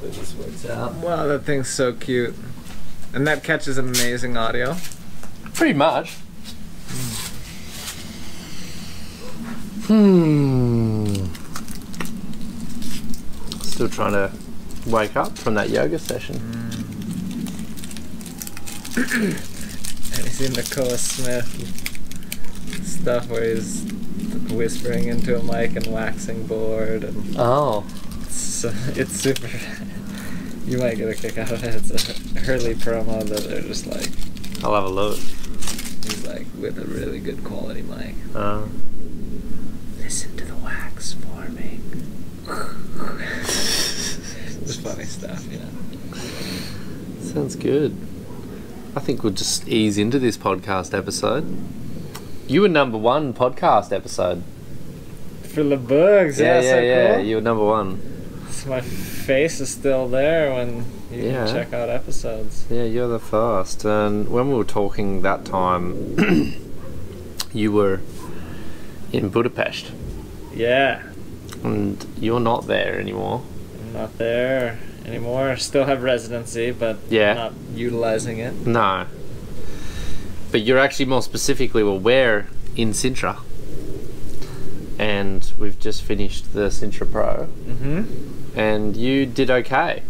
It just works out. Wow, that thing's so cute. And that catches amazing audio. Pretty much. Still trying to wake up from that yoga session. Have you seen the Koa Smith stuff where he's whispering into a mic and waxing board? And Oh. it's super. You might get a kick out of it. It's a Hurley promo that they're just like. I'll have a look. He's like with a really good quality mic. Listen to the wax forming. It's funny stuff, you know. Sounds good. I think we'll just ease into this podcast episode. You were number 1 podcast episode. For the bugs, yeah, so cool. You were number 1. So my face is still there when you can check out episodes. Yeah, you're the first. And when we were talking that time, you were in Budapest. Yeah. And you're not there anymore. I'm not there anymore. Still have residency, but not utilizing it. No. But you're actually more specifically, we're in Sintra. And we've just finished the Sintra Pro. And you did okay.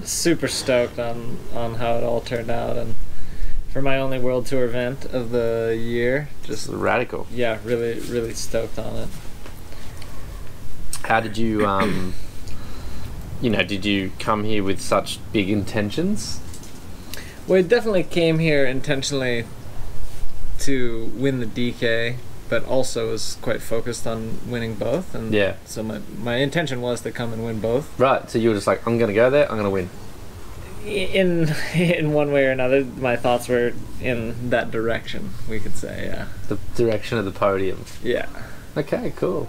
Super stoked on how it all turned out, and for my only world tour event of the year, just radical. Yeah, really, really stoked on it. How did you, did you come here with such big intentions? Well, I definitely came here intentionally to win the DK, but also was quite focused on winning both. And so my intention was to come and win both. Right, so you were just like, I'm going to go there, I'm going to win. In one way or another, my thoughts were in that direction, we could say, yeah. The direction of the podium. Yeah. Okay, cool.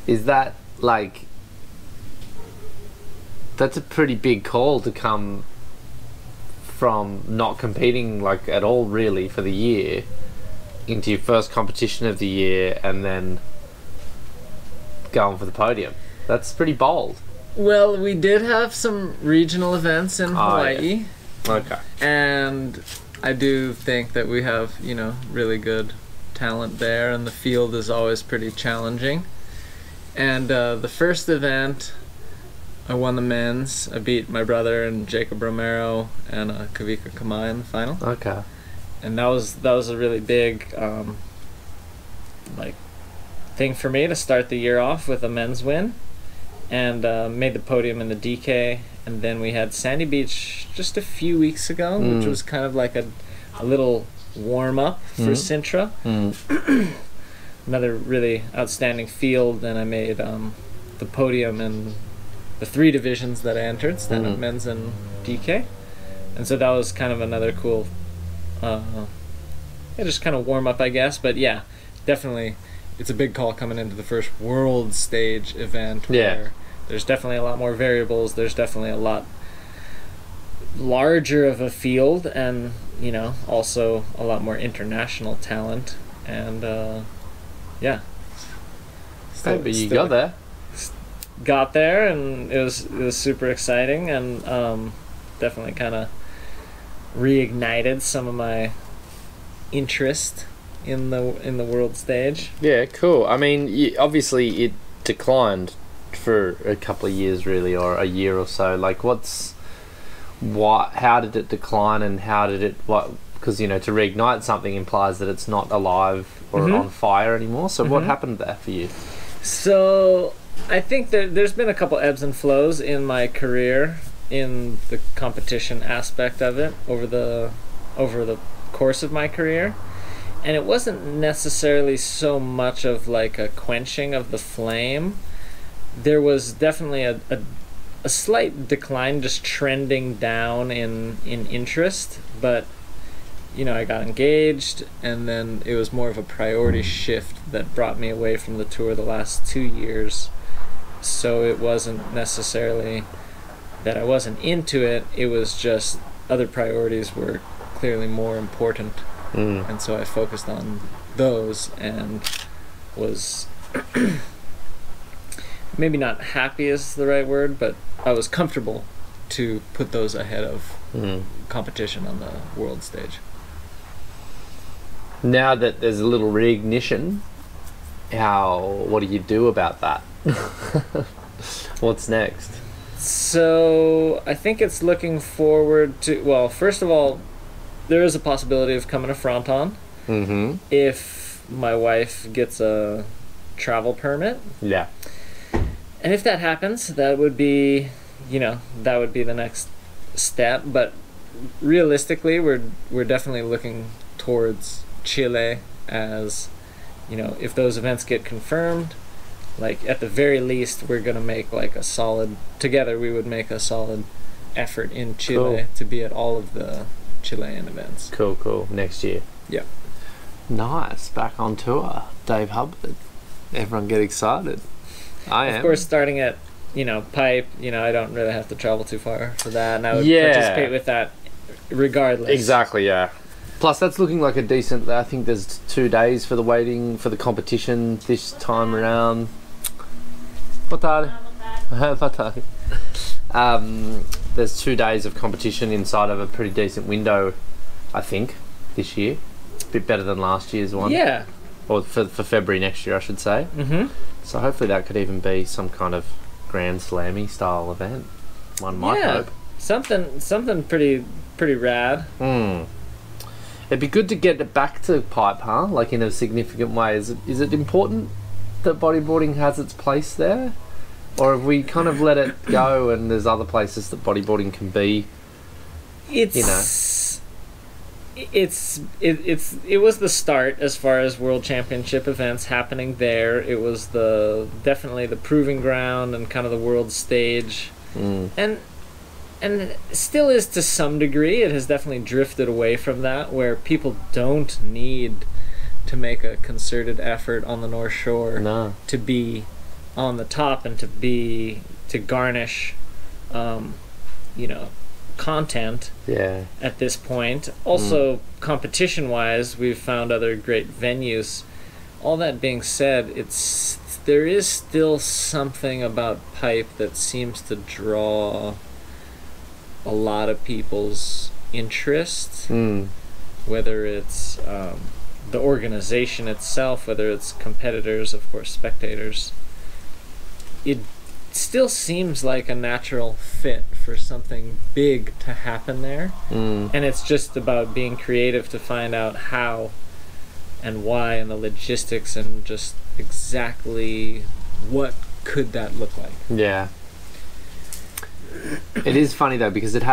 Is that, like... That's a pretty big call to come from not competing, like, at all, really, for the year, into your first competition of the year, and then going for the podium. That's pretty bold. Well, we did have some regional events in Hawaii. Yeah. Okay. And I do think that we have, really good talent there, and the field is always pretty challenging. And the first event, I won the men's. I beat my brother and Jacob Romero and Kavika Kamai in the final. Okay. And that was a really big thing for me to start the year off with a men's win, and made the podium in the DK. And then we had Sandy Beach just a few weeks ago, which was kind of like a little warm up for Sintra. Another really outstanding field, and I made the podium in the 3 divisions that I entered, stand-up men's and DK. And so that was kind of another cool just kind of warm up, I guess. But yeah, definitely it's a big call coming into the first world stage event where there's definitely a lot more variables, there's definitely a lot larger of a field, and also a lot more international talent. And but you got there. Got there, and it was super exciting, and definitely kind of reignited some of my interest in the world stage. Yeah, cool. I mean, obviously it declined for a couple of years, really, or a year or so. Like, how did it decline, and how did it, because, to reignite something implies that it's not alive or on fire anymore. So what happened there for you? So I think there's been a couple ebbs and flows in my career in the competition aspect of it over the course of my career, and it wasn't necessarily so much of like a quenching of the flame. There was definitely a slight decline, just trending down in interest, but I got engaged, and then it was more of a priority shift that brought me away from the tour the last 2 years. So it wasn't necessarily that I wasn't into it, it was just other priorities were clearly more important. And so I focused on those, and was maybe not happy is the right word, but I was comfortable to put those ahead of competition on the world stage. Now that there's a little reignition, what do you do about that? What's next? So I think it's looking forward to, well, first of all, there is a possibility of coming to Fronton if my wife gets a travel permit. Yeah. And if that happens, that would be, that would be the next step. But realistically, we're definitely looking towards Chile as, if those events get confirmed, like at the very least, we're gonna make like a solid. Together, we would make a solid effort in Chile to be at all of the Chilean events. Cool. Next year. Yeah. Nice. Back on tour, Dave Hubbard. Everyone get excited. I am. Of course, starting at pipe. I don't really have to travel too far for that, and I would participate with that regardless. Exactly. Yeah. Plus, that's looking like a decent. I think there's 2 days for the waiting for the competition this time around. Boa tarde. There's 2 days of competition inside of a pretty decent window, I think, this year. A bit better than last year's one. Yeah. Or for February next year, I should say. Mm-hmm. So hopefully that could even be some kind of Grand Slammy style event. One might hope. Something pretty rad. It'd be good to get it back to pipe, huh? Like in a significant way. Is it important that bodyboarding has its place there, or have we kind of let it go and there's other places that bodyboarding can be? It was the start as far as world championship events happening there. It was definitely the proving ground and kind of the world stage, and it still is to some degree. It has definitely drifted away from that, where people don't need to make a concerted effort on the North Shore to be on the top and to garnish content at this point. Also, competition-wise, we've found other great venues. All that being said, there is still something about pipe that seems to draw a lot of people's interest, whether it's the organization itself, whether it's competitors, of course, spectators. It still seems like a natural fit for something big to happen there, and it's just about being creative to find out how and why and the logistics and just exactly what could that look like. Yeah. It is funny though, because it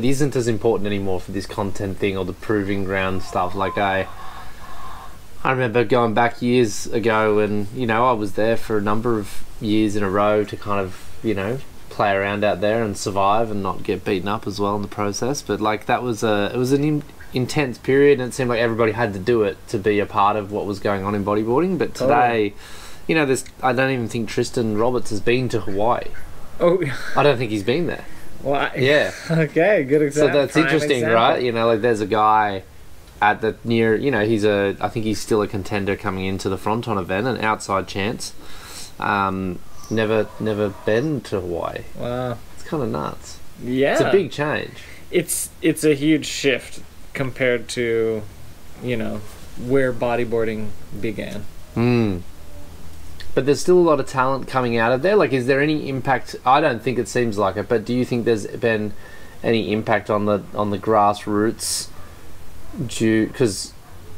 isn't as important anymore for this content thing or the proving ground stuff. Like I remember going back years ago and I was there for a number of years in a row to kind of play around out there and survive and not get beaten up as well in the process. But like it was an intense period, and it seemed like everybody had to do it to be a part of what was going on in bodyboarding. But today, I don't even think Tristan Roberts has been to Hawaii. Oh, I don't think he's been there. Well, yeah. Okay, good example. So that's interesting, right? Like there's a guy at the near. I think he's still a contender coming into the Fronton event, an outside chance. Never been to Hawaii. Wow, it's kind of nuts. Yeah, it's a big change. It's a huge shift compared to, where bodyboarding began. But there's still a lot of talent coming out of there. Like, is there any impact? I don't think it seems like it, but do you think there's been any impact on the grassroots? Because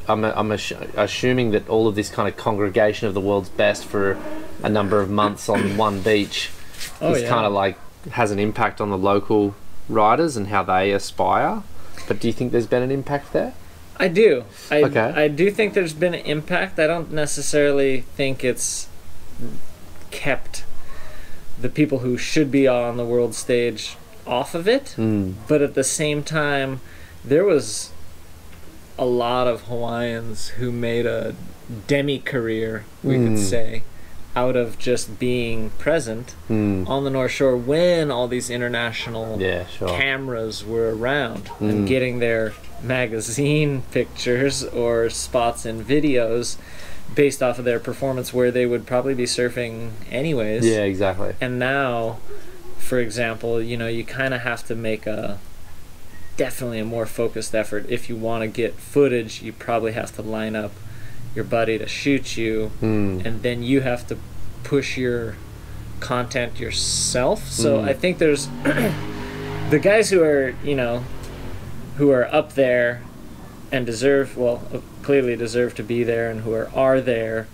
I'm assuming that all of this kind of congregation of the world's best for a number of months on one beach is kind of like has an impact on the local riders and how they aspire. But do you think there's been an impact there? I do. I do think there's been an impact. I don't necessarily think it's kept the people who should be on the world stage off of it. But at the same time, there was a lot of Hawaiians who made a demi-career, we could say, out of just being present on the North Shore when all these international cameras were around and getting their magazine pictures or spots in videos based off of their performance where they would probably be surfing anyways. Yeah, exactly. And now, for example, you know, you kind of have to make definitely a more focused effort. If you want to get footage, you probably have to line up your buddy to shoot you, and then you have to push your content yourself. So I think there's the guys who are, you know, who are up there and clearly deserve to be there, and who are there,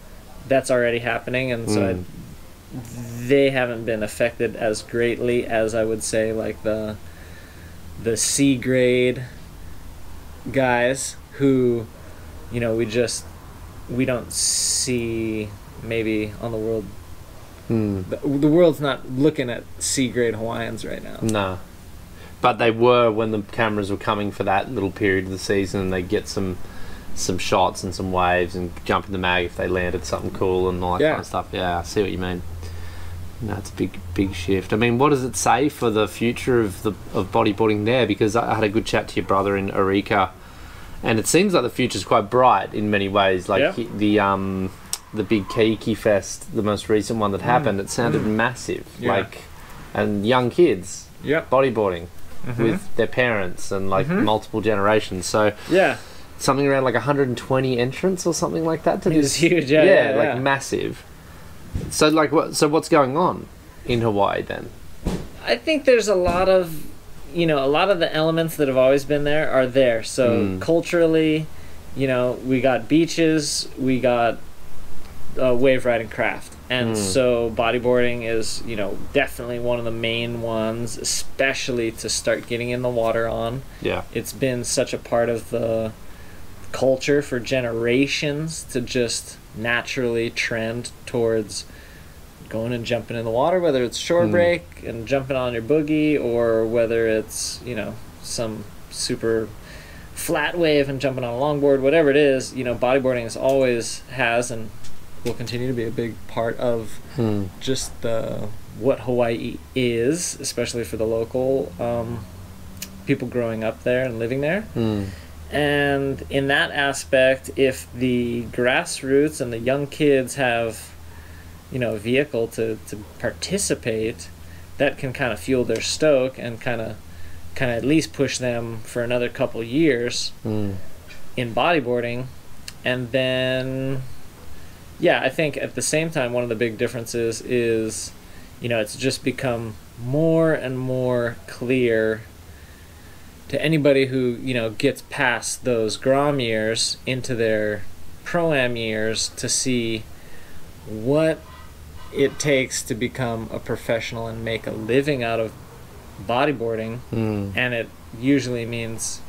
that's already happening, and so they haven't been affected as greatly as I would say like the C grade guys who, you know, we don't see maybe on the world. The world's not looking at C grade Hawaiians right now. No. But they were when the cameras were coming for that little period of the season, and they get some shots and some waves and jump in the mag if they landed something cool and all that kind of stuff. Yeah, I see what you mean. No, it's a big shift. I mean, what does it say for the future of bodyboarding there? Because I had a good chat to your brother in Arica, and it seems like the future's quite bright in many ways. Like the big Keiki Fest, the most recent one that happened, it sounded massive. Like, and young kids bodyboarding with their parents and like multiple generations. So something around like 120 entrants or something like that to this. It's huge, like massive. So like what's going on in Hawaii then? I think there's a lot of the elements that have always been there are there. So culturally, you know, we got beaches, we got wave riding craft, and so bodyboarding is, you know, definitely one of the main ones, especially to start getting in the water on. It's been such a part of the culture for generations to just naturally trend towards going and jumping in the water, whether it's shore break and jumping on your boogie, or whether it's, you know, some super flat wave and jumping on a longboard, whatever it is. You know, bodyboarding has and will continue to be a big part of just what Hawaii is, especially for the local people growing up there and living there. And in that aspect, if the grassroots and the young kids have, you know, a vehicle to participate, that can kind of fuel their stoke and kind of at least push them for another couple years in bodyboarding. And then I think at the same time, one of the big differences is, you know, it's just become more and more clear to anybody who, you know, gets past those Grom years into their Pro-Am years to see what it takes to become a professional and make a living out of bodyboarding. And it usually means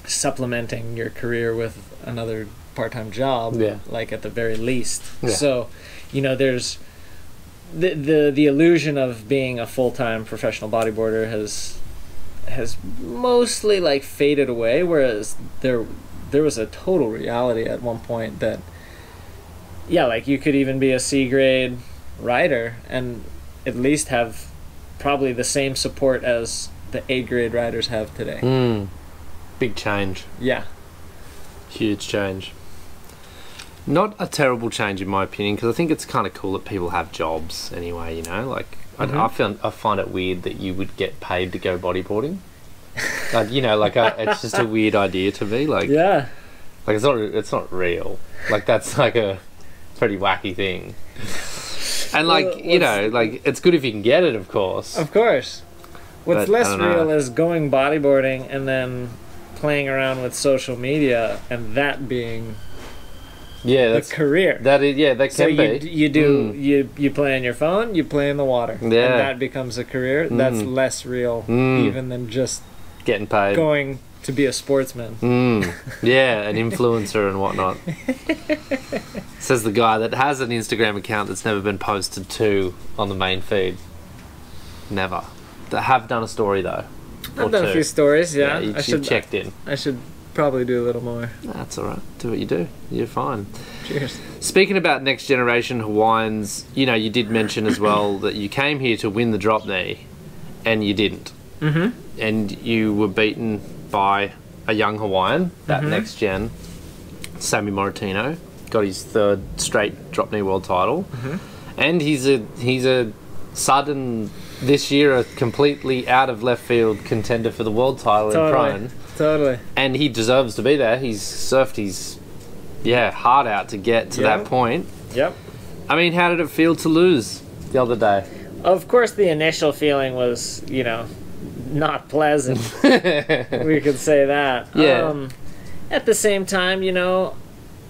supplementing your career with another part-time job, like at the very least. So, you know, there's the illusion of being a full-time professional bodyboarder has mostly like faded away, whereas there was a total reality at one point that like you could even be a C grade rider and at least have probably the same support as the A grade riders have today. Big change. Huge change. Not a terrible change in my opinion, because I think it's kind of cool that people have jobs anyway, you know, like I find it weird that you would get paid to go bodyboarding. Like, you know, like it's just a weird idea to me. Like, like it's not real. Like, that's like a pretty wacky thing. And like, you know, like it's good if you can get it, of course. Of course. What's less real is going bodyboarding and then playing around with social media and that being that's the career. That is, that can be. You play on your phone, you play in the water, and that becomes a career. That's less real even than just getting paid, going to be a sportsman. An influencer and whatnot. Says the guy that has an Instagram account that's never been posted to on the main feed. Never. That have done a story though. I've done a few stories. You've checked in. I should probably do a little more. That's alright. Do what you do. You're fine. Cheers. Speaking about next generation Hawaiians, you know, you did mention as well that you came here to win the drop knee and you didn't. And you were beaten by a young Hawaiian, that next gen, Sammy Moratino. got his 3rd straight drop knee world title, and he's a sudden this year a completely out of left field contender for the world title in prone. Totally. And he deserves to be there. He's surfed his heart out to get to that point. Yep. I mean, how did it feel to lose the other day? Of course, the initial feeling was, not pleasant. We could say that. Yeah. At the same time,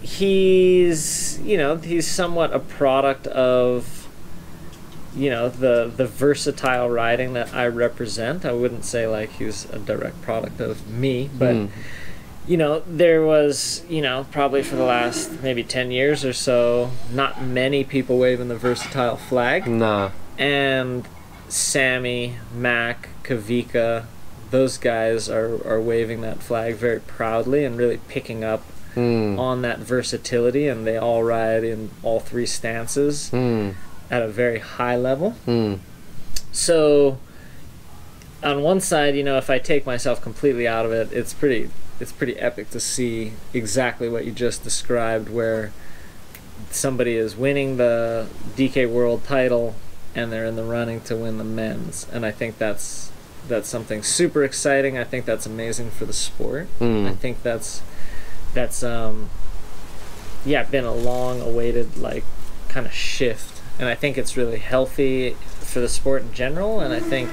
he's somewhat a product of, the versatile riding that I represent. I wouldn't say like he's a direct product of me, but there was, probably for the last maybe 10 years or so, not many people waving the versatile flag. No. And Sammy, Mac, Kavika, those guys are waving that flag very proudly and really picking up on that versatility, and they all ride in all 3 stances at a very high level. So on one side, if I take myself completely out of it, it's pretty epic to see exactly what you just described, where somebody is winning the DK World title and they're in the running to win the men's, and I think that's something super exciting. I think that's amazing for the sport. I think that's been a long awaited kind of shift, and I think it's really healthy for the sport in general, and I think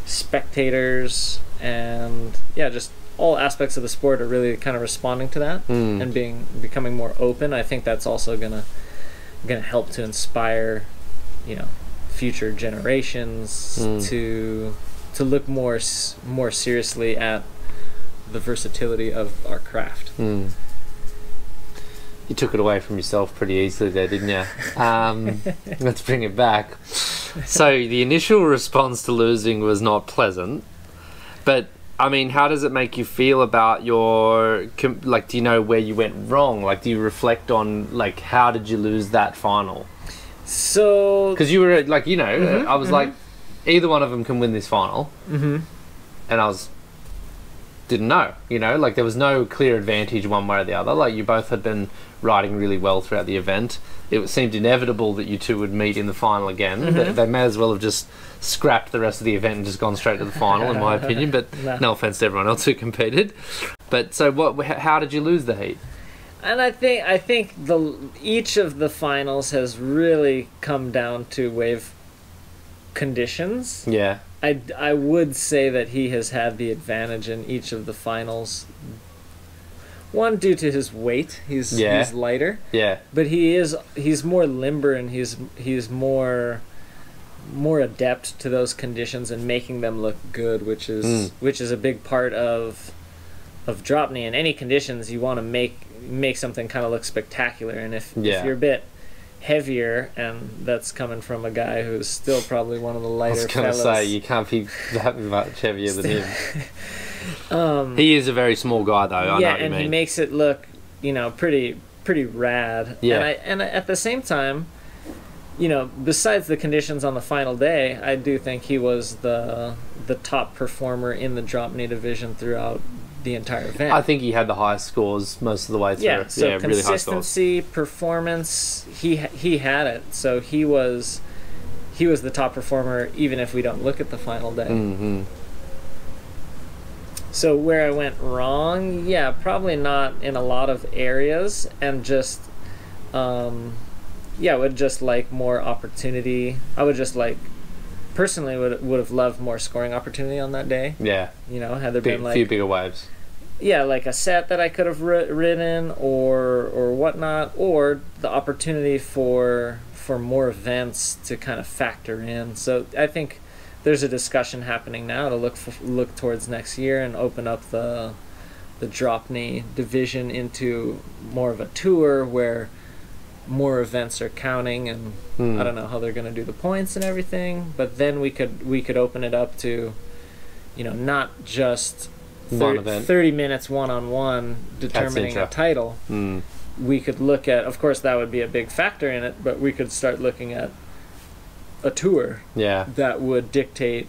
spectators and just all aspects of the sport are really kind of responding to that and becoming more open. I think that's also gonna help to inspire future generations to look more seriously at the versatility of our craft. You took it away from yourself pretty easily there, didn't you? Let's bring it back. So the initial response to losing was not pleasant, but I mean, how does it make you feel about your, do you know where you went wrong? Do you reflect on, how did you lose that final? So... Because you were, I was like, either one of them can win this final. And I didn't know, there was no clear advantage one way or the other. You both had been riding really well throughout the event. It seemed inevitable that you two would meet in the final again. They may as well have just scrapped the rest of the event and just gone straight to the final, in my opinion. But no offense to everyone else who competed. But so how did you lose the heat? And I think each of the finals has really come down to wave conditions. Yeah. I would say that he has had the advantage in each of the finals. One, due to his weight, he's lighter. Yeah. But he's more limber, and he's more adept to those conditions and making them look good, which is a big part of drop knee. In any conditions, you want to make something kind of look spectacular, and if you're a bit heavier, and that's coming from a guy who's still probably one of the lighter fellas. I was going to say, you can't be that much heavier than him. He is a very small guy, though. I know what you mean. He makes it look, pretty rad. Yeah. And at the same time, besides the conditions on the final day, I do think he was the top performer in the drop knee division throughout the entire event. I think he had the highest scores most of the way through. Yeah, so really consistency, performance, he had it. So he was the top performer, even if we don't look at the final day. So where I went wrong, probably not in a lot of areas, and just I would just like more opportunity. I would just personally would have loved more scoring opportunity on that day. Yeah. Had there been a few bigger waves. Yeah, a set that I could have ridden or whatnot, or the opportunity for more events to kind of factor in. So I think there's a discussion happening now to look towards next year and open up the drop knee division into more of a tour where more events are counting, and I don't know how they're going to do the points and everything, but then we could open it up to, not just 30 minutes one-on-one determining a title. We could look at, of course that would be a big factor in it, but we could start looking at a tour that would dictate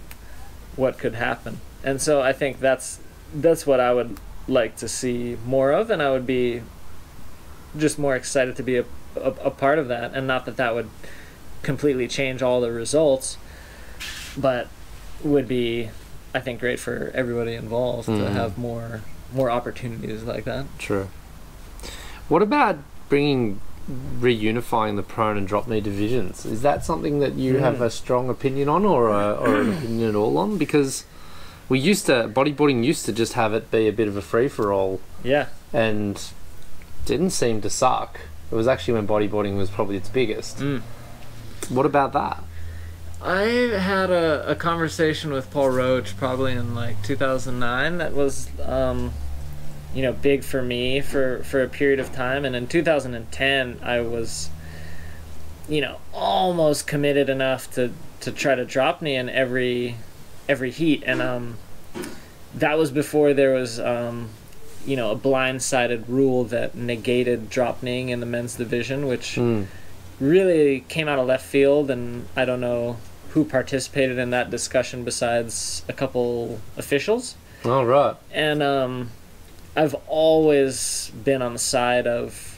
what could happen. And so I think that's what I would like to see more of, and I would be just more excited to be a part of that, and not that that would completely change all the results, but would be, I think, great for everybody involved to have more opportunities like that. True. What about reunifying the prone and drop knee divisions? Is that something that you have a strong opinion on, or an opinion at all on? Because bodyboarding used to just have it be a bit of a free-for-all. Yeah. And didn't seem to suck. It was actually when bodyboarding was probably its biggest. What about that? I had a conversation with Paul Roach probably in like 2009 that was big for me for a period of time, and in 2010 I was almost committed enough to try to drop knee in every heat, and that was before there was a blindsided rule that negated drop kneeing in the men's division, which really came out of left field, and I don't know who participated in that discussion besides a couple officials. Oh, right. And I've always been on the side of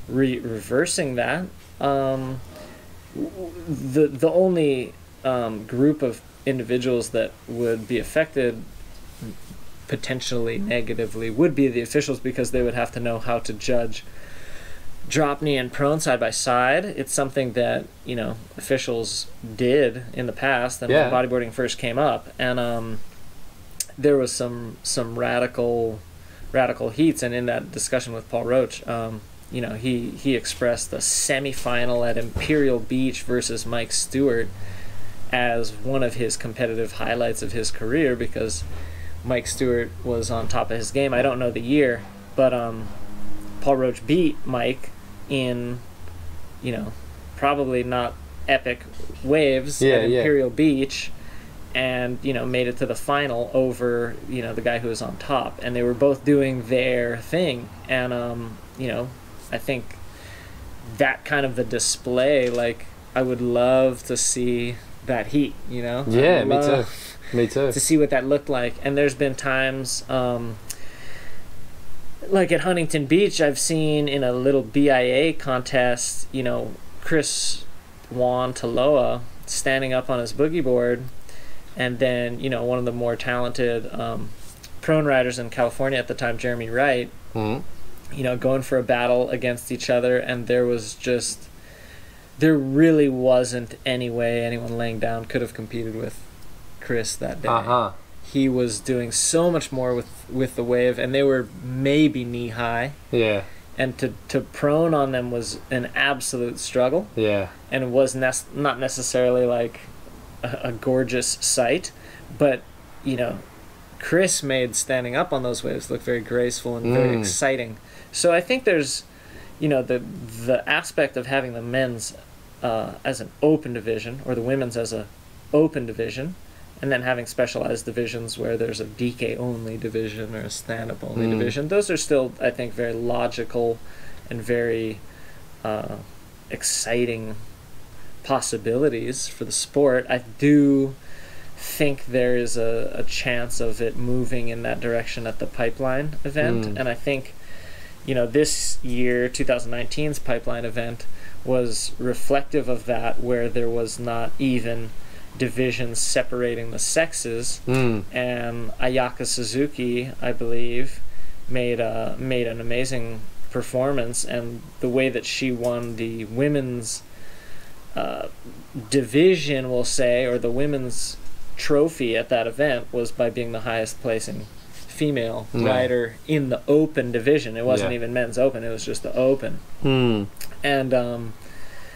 reversing that. The only group of individuals that would be affected potentially negatively would be the officials, because they would have to know how to judge drop knee and prone side by side. It's something that officials did in the past, and when bodyboarding first came up, and there was some radical heats, and in that discussion with Paul Roach, he expressed the semifinal at Imperial Beach versus Mike Stewart as one of his competitive highlights of his career, because Mike Stewart was on top of his game. I don't know the year, but Paul Roach beat Mike in, probably not epic waves at Imperial Beach, and made it to the final over the guy who was on top, and they were both doing their thing, and I think that kind of the display, like, I would love to see that heat, Yeah, me too. To see what that looked like. And there's been times, like at Huntington Beach, I've seen in a little BIA contest, Chris Juan Taloa standing up on his boogie board, and then, one of the more talented prone riders in California at the time, Jeremy Wright, going for a battle against each other, and there really wasn't any way anyone laying down could have competed with Chris that day. He was doing so much more with the wave, and they were maybe knee high. Yeah. And to prone on them was an absolute struggle. Yeah. And it was not necessarily like a gorgeous sight, but Chris made standing up on those waves look very graceful and very exciting. So I think there's the aspect of having the men's as an open division, or the women's as a open division, and then having specialized divisions where there's a DK only division or a stand-up only division. Those are still, I think, very logical and very exciting possibilities for the sport. I do think there is a chance of it moving in that direction at the Pipeline event, and I think this year, 2019's Pipeline event, was reflective of that, where there was not even divisions separating the sexes, and Ayaka Suzuki, I believe, made an amazing performance, and the way that she won the women's division, we'll say, or the women's trophy at that event, was by being the highest placing female rider in the open division. It wasn't even men's open, it was just the open. And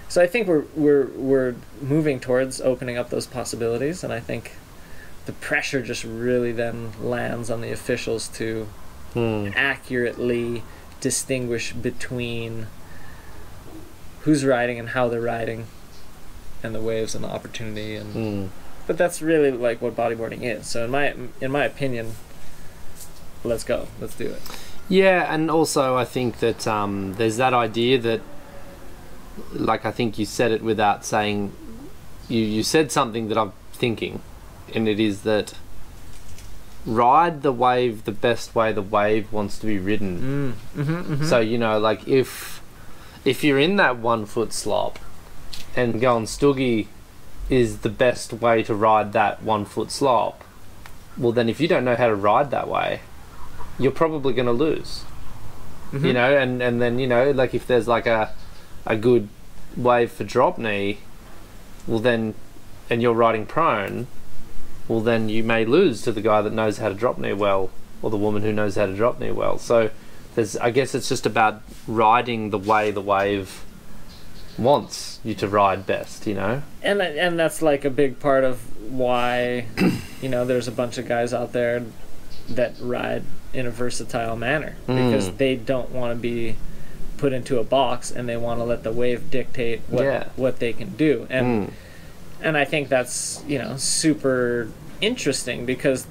so I think we're moving towards opening up those possibilities, and I think the pressure just really then lands on the officials to accurately distinguish between who's riding and how they're riding, and the waves and the opportunity, and but that's really like what bodyboarding is. So in my opinion, let's go, let's do it. Yeah, and also I think that there's that idea that, like, I think you said it without saying, you said something that I'm thinking, and it is that ride the wave the best way the wave wants to be ridden. So, you know, like if you're in that 1 foot slop and going stoogie is the best way to ride that 1 foot slop, well then if you don't know how to ride that way, you're probably going to lose. You know, and then, you know, like if there's like a good wave for drop knee, well then, and you're riding prone, well then you may lose to the guy that knows how to drop knee well, or the woman who knows how to drop knee well. So I guess it's just about riding the way the wave wants you to ride best, you know? And that's like a big part of why, you know, there's a bunch of guys out there that ride in a versatile manner, because they don't want to be put into a box, and they want to let the wave dictate what they can do. And I think that's, you know, super interesting, because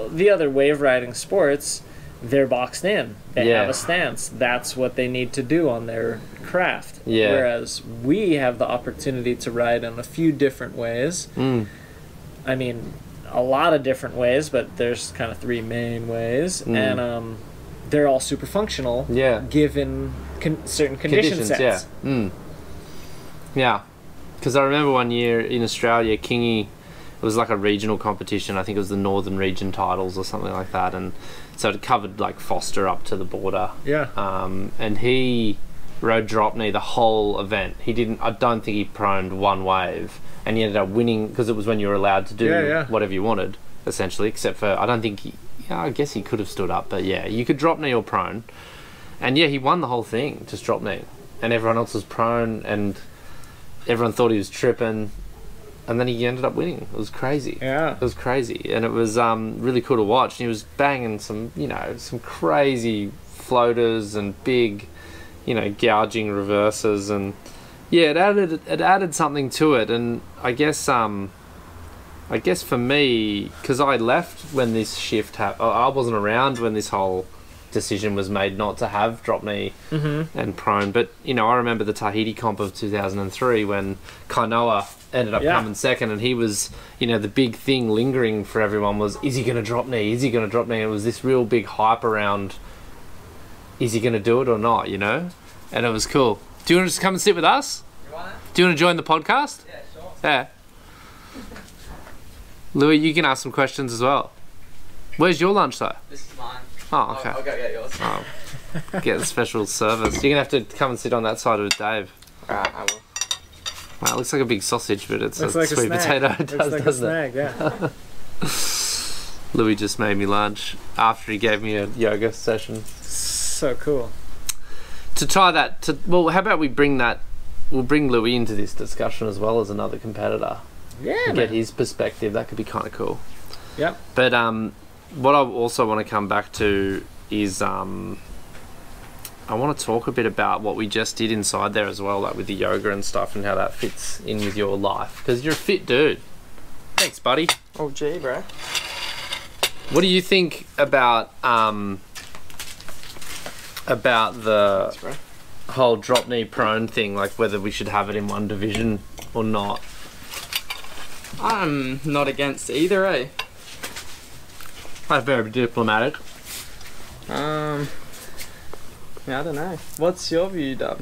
the other wave riding sports, they're boxed in. They have a stance. That's what they need to do on their craft. Whereas we have the opportunity to ride in a few different ways. I mean, a lot of different ways, but there's kind of 3 main ways. And they're all super functional given certain condition sets. Yeah. Because I remember one year in Australia, Kingy, it was like a regional competition. I think it was the Northern Region titles or something like that. And so it covered like Foster up to the border. And he rode drop knee the whole event. I don't think he proned one wave. And he ended up winning, because it was when you were allowed to do whatever you wanted, essentially, except for, I don't think I guess he could have stood up, but yeah, you could drop knee or prone. And yeah, he won the whole thing, just drop knee. And everyone else was prone, and everyone thought he was tripping, and then he ended up winning. It was crazy. It was crazy, and it was really cool to watch. And he was banging some, you know, some crazy floaters and big, you know, gouging reverses, and yeah, it added something to it. And I guess for me, because I left when this shift happened, I wasn't around when this whole decision was made not to have drop knee and prone. But, you know, I remember the Tahiti comp of 2003 when Kainoa ended up coming second, and he was, you know, the big thing lingering for everyone was, is he going to drop knee? Is he going to drop knee? And it was this real big hype around, is he going to do it or not, you know? And it was cool. Do you want to just come and sit with us? You want it? Do you want to join the podcast? Yeah, sure. Yeah. Louis, you can ask some questions as well. Where's your lunch though? This is mine. Oh, okay. I'll go get yours. Oh, get a special service. You're going to have to come and sit on that side with Dave. Alright, I will. Wow, it looks like a big sausage, but it's Looks a like sweet potato. It does, like doesn't a snag, yeah. Louis just made me lunch after he gave me a yoga session. So cool. To try that, well, how about we'll bring Louis into this discussion as well as another competitor. Yeah, and get his perspective. That could be kind of cool. Yep. But what I also want to come back to is I want to talk a bit about what we just did inside there as well, like with the yoga and stuff, and how that fits in with your life, because you're a fit dude. Thanks, buddy. Oh, gee, bro. What do you think about the Thanks, bro. whole drop knee prone thing, like whether we should have it in one division or not? I'm not against either, eh? That's very diplomatic. Yeah, I don't know. What's your view, Dub?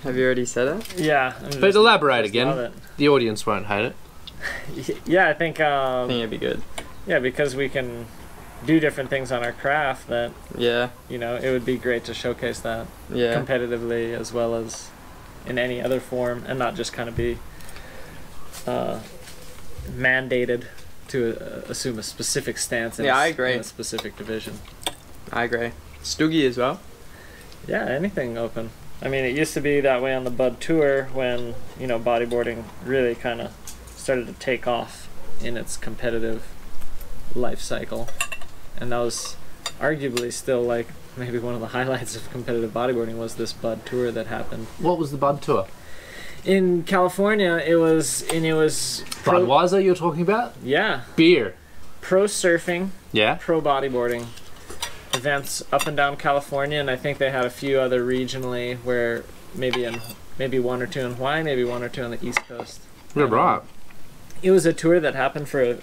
Have you already said it? Yeah. But elaborate just love again. The audience won't hate it. Yeah, I think I think it'd be good. yeah, because we can do different things on our craft, that, Yeah, you know, it would be great to showcase that yeah. competitively as well as in any other form, and not just kind of be mandated to assume a specific stance in, Yeah, I agree. in a specific division. I agree. Stoogie as well. Yeah, anything open. I mean, it used to be that way on the Bud Tour when, you know, bodyboarding really kind of started to take off in its competitive life cycle. And that was arguably still like maybe one of the highlights of competitive bodyboarding was this Bud Tour that happened. What was the Bud Tour? In California, it was Budweiser you're talking about? Yeah, Beer. pro surfing, Yeah. pro bodyboarding events up and down California, and I think they had a few other regionally where maybe one or two in Hawaii, maybe one or two on the East Coast. You're right. It was a tour that happened for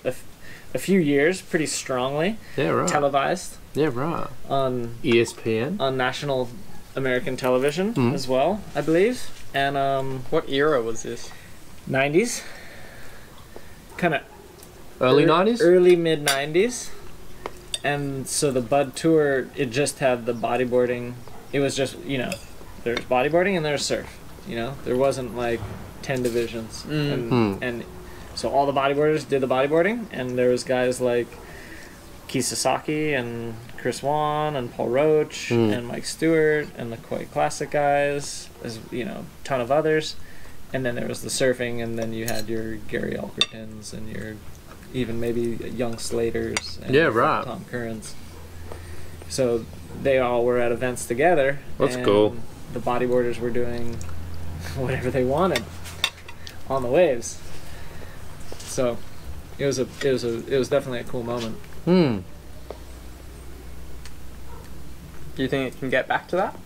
a few years pretty strongly. Yeah, right. Televised. Yeah, right. On ESPN. On national American television as well, I believe. And what era was this? 90s. Kind of Early 90s? Early mid 90s. And so the Bud Tour, it just had the bodyboarding. It was just, there's bodyboarding and there's surf. There wasn't like 10 divisions. And so all the bodyboarders did the bodyboarding, and there was guys like Keith Sasaki and Chris Wan and Paul Roach and Mike Stewart and the Koi Classic guys, as ton of others. And then there was the surfing, and then you had your Gary Alkertons and your even maybe young Slaters and right. Tom Currens. So they all were at events together. That's and cool. The bodyboarders were doing whatever they wanted on the waves. So it was definitely a cool moment. Do you think it can get back to that?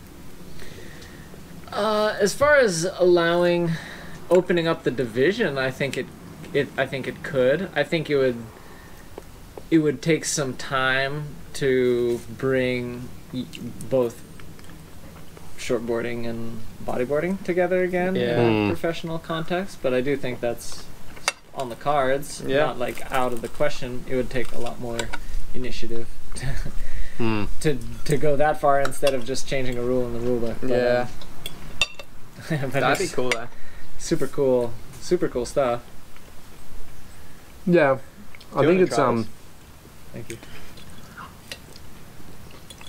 As far as opening up the division, I think it could. I think it would take some time to bring both shortboarding and bodyboarding together again in a professional context, but I do think that's on the cards. Not like out of the question. It would take a lot more initiative to go that far instead of just changing a rule in the rule book. But, but that'd be cool though. Super cool stuff. Yeah, I think it's Thank you.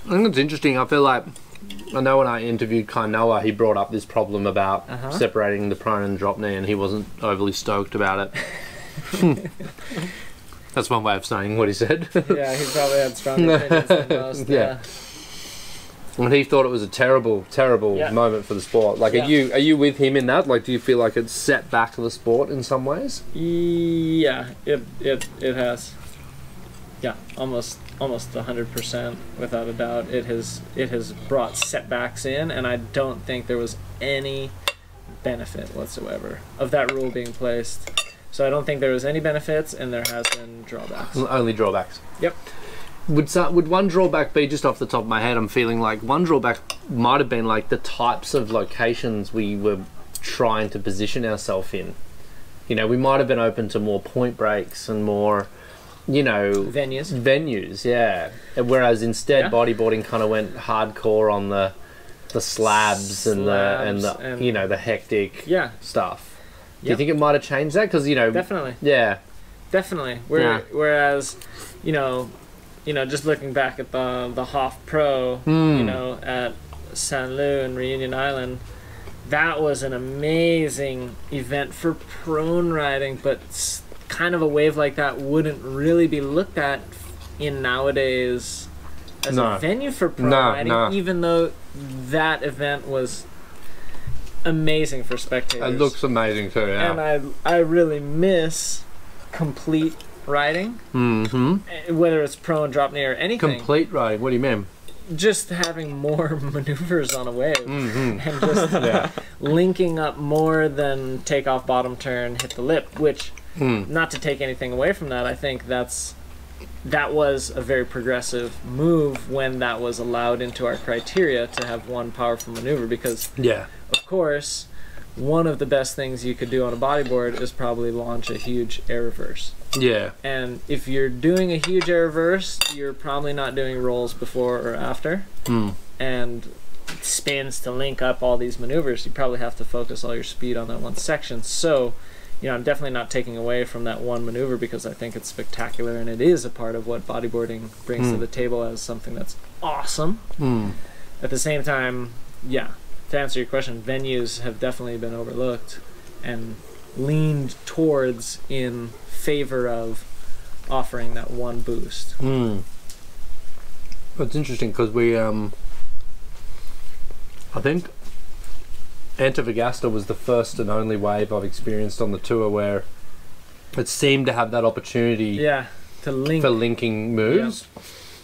I think it's interesting. I feel like I know when I interviewed Kai Noah, he brought up this problem about separating the prone and drop knee, and he wasn't overly stoked about it. That's one way of saying what he said. Yeah, he probably had stronger opinions than most. Yeah. And he thought it was a terrible moment for the sport. Like, are you with him in that? Like, do you feel like it's set back the sport in some ways? Yeah, it has. Yeah, almost 100% without a doubt. It has brought setbacks in, and I don't think there was any benefit whatsoever of that rule being placed. So I don't think there was any benefits, and there has been drawbacks. Only drawbacks. Yep. Would one drawback be, just off the top of my head, I'm feeling like one drawback might have been like the types of locations we were trying to position ourselves in. We might have been open to more point breaks and more, venues, yeah. Whereas instead bodyboarding kind of went hardcore on the slabs and the hectic stuff. Do you think it might have changed that? Because definitely. Yeah. Definitely. Whereas, just looking back at the Hoff Pro, at Saint Lou and Reunion Island, that was an amazing event for prone riding, but kind of a wave like that wouldn't really be looked at in nowadays as a venue for prone riding, even though that event was amazing for spectators. It looks amazing too, yeah. And I really miss complete riding, whether it's pro and drop knee or anything. Complete riding, what do you mean? Just having more maneuvers on a wave and just linking up more than take off, bottom turn, hit the lip, which not to take anything away from that, I think that was a very progressive move when that was allowed into our criteria to have one powerful maneuver, because of course one of the best things you could do on a bodyboard is probably launch a huge air reverse. Yeah. And if you're doing a huge air reverse, you're probably not doing rolls before or after. And spins to link up all these maneuvers. You probably have to focus all your speed on that one section. So, I'm definitely not taking away from that one maneuver, because I think it's spectacular and it is a part of what bodyboarding brings to the table as something that's awesome. At the same time, to answer your question, venues have definitely been overlooked and leaned towards in favor of offering that one boost. It's interesting because we I think Antofagasta was the first and only wave I've experienced on the tour where it seemed to have that opportunity to link for linking moves,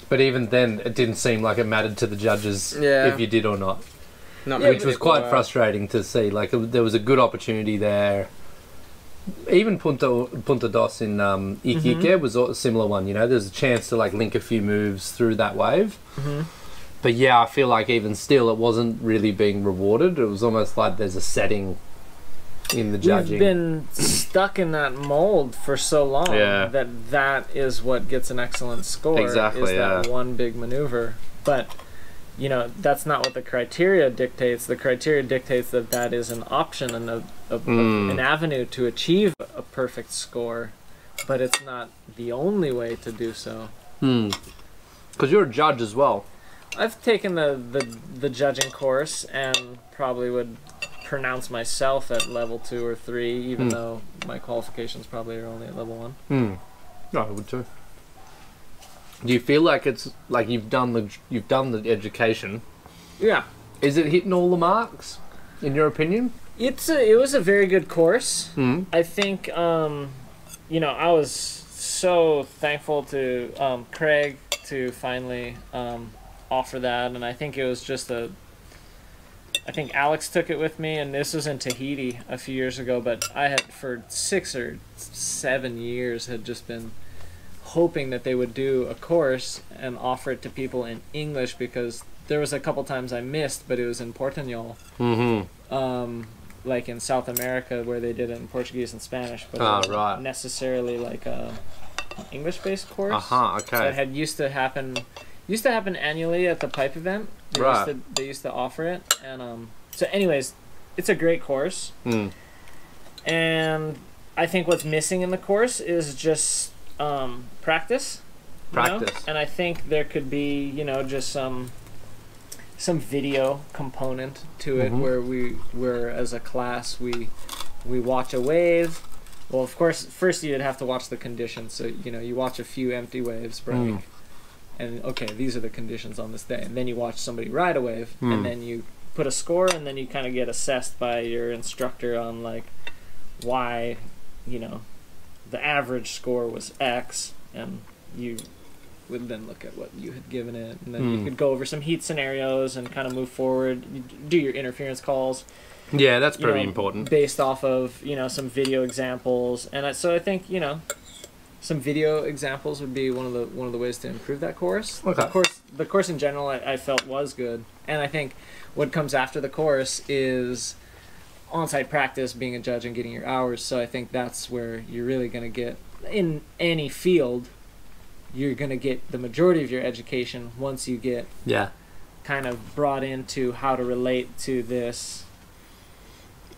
but even then it didn't seem like it mattered to the judges if you did or not. Which was quite frustrating to see. Like, there was a good opportunity there, even Punta Dos in Iquique was a similar one. You know, there's a chance to like link a few moves through that wave. But yeah, I feel like even still, it wasn't really being rewarded. It was almost like there's a setting in the judging. We've been stuck in that mold for so long that is what gets an excellent score. Exactly, is that one big maneuver. But you know, that's not what the criteria dictates. The criteria dictates that that is an option and an avenue to achieve a perfect score, but it's not the only way to do so. Because you're a judge as well. I've taken the judging course and probably would pronounce myself at level 2 or 3, even though my qualifications probably are only at level 1. No, I would too. Do you feel like it's like you've done the education? Yeah. Is it hitting all the marks, in your opinion? It was a very good course. I think you know, I was so thankful to Craig to finally offer that, and I think it was just I think Alex took it with me, and this was in Tahiti a few years ago, but I had for 6 or 7 years had just been hoping that they would do a course and offer it to people in English, because there was a couple times I missed, but it was in Portuñol. Like in South America where they did it in Portuguese and Spanish, but it wasn't necessarily like a English-based course. Okay. That had used to happen annually at the pipe event. They used to offer it, and so anyways, it's a great course. And I think what's missing in the course is just practice. Practice. And I think there could be, you know, just some video component to it where as a class we watch a wave. Well, of course, first you'd have to watch the conditions. So, you know, you watch a few empty waves break. And, okay, these are the conditions on this day. And then you watch somebody ride a wave. And then you put a score, and then you kind of get assessed by your instructor on, like, why, you know, the average score was X. And you would then look at what you had given it. And then you could go over some heat scenarios and kind of move forward. You do your interference calls. Yeah, that's pretty important. Based off of, you know, some video examples. And so I think, you know, some video examples would be one of the ways to improve that course. Okay. The course in general I felt was good. And I think what comes after the course is on-site practice, being a judge and getting your hours. So I think that's where you're really going to get, in any field, you're going to get the majority of your education once you get kind of brought into how to relate to this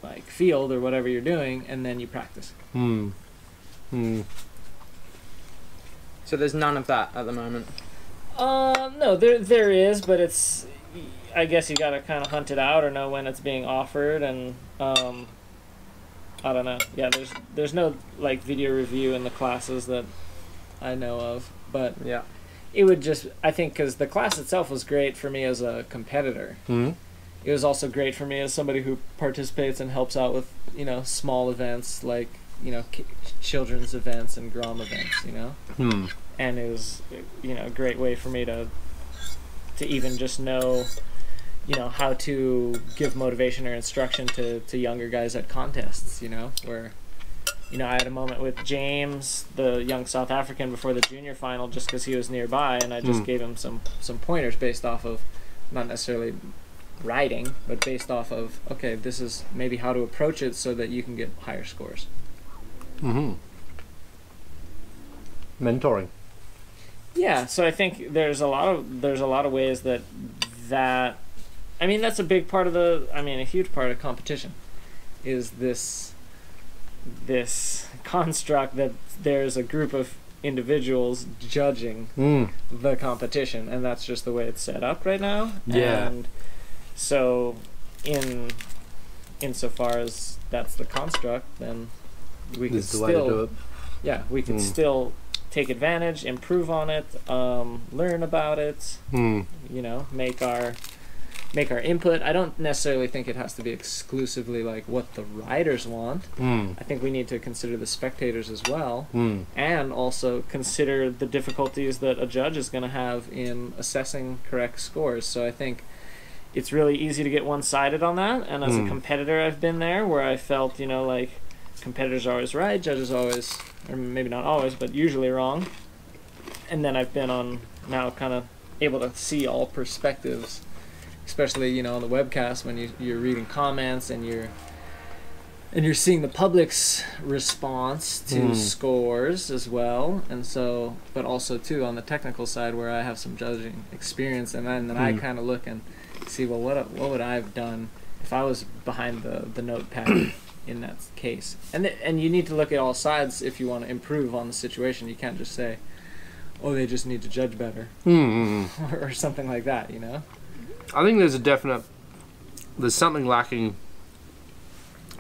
like field or whatever you're doing, and then you practice. So there's none of that at the moment? No, there is, but it's, I guess you gotta kind of hunt it out or know when it's being offered, and I don't know. Yeah, there's no like video review in the classes that I know of, but yeah, it would just, I think, because the class itself was great for me as a competitor. It was also great for me as somebody who participates and helps out with, you know, small events like, you know, children's events and Grom events, you know. And it was, you know, a great way for me to even just know, you know, how to give motivation or instruction to younger guys at contests, you know, where, you know, I had a moment with James, the young South African, before the junior final, just because he was nearby, and I just gave him some pointers based off of, not necessarily riding, but based off of, okay, this is maybe how to approach it so that you can get higher scores. Mentoring. Yeah, so I think there's a lot of ways that I mean, that's a big part of a huge part of competition is this construct that there's a group of individuals judging the competition, and that's just the way it's set up right now. And so insofar as that's the construct, then we can still, way to do it. Yeah, we can still take advantage, improve on it, learn about it, you know, make our input. I don't necessarily think it has to be exclusively like what the riders want. I think we need to consider the spectators as well, and also consider the difficulties that a judge is going to have in assessing correct scores. So I think it's really easy to get one-sided on that, and as a competitor I've been there where I felt, you know, like competitors are always right, judges are always, or maybe not always, but usually wrong. And then I've been on now kind of able to see all perspectives, especially, you know, on the webcast when you're reading comments and you're seeing the public's response to scores as well. And so, but also too on the technical side where I have some judging experience, and then I kind of look and see, well, what would I have done if I was behind the notepad in that case. And you need to look at all sides if you want to improve on the situation. You can't just say, oh, they just need to judge better, or something like that, you know? I think there's something lacking.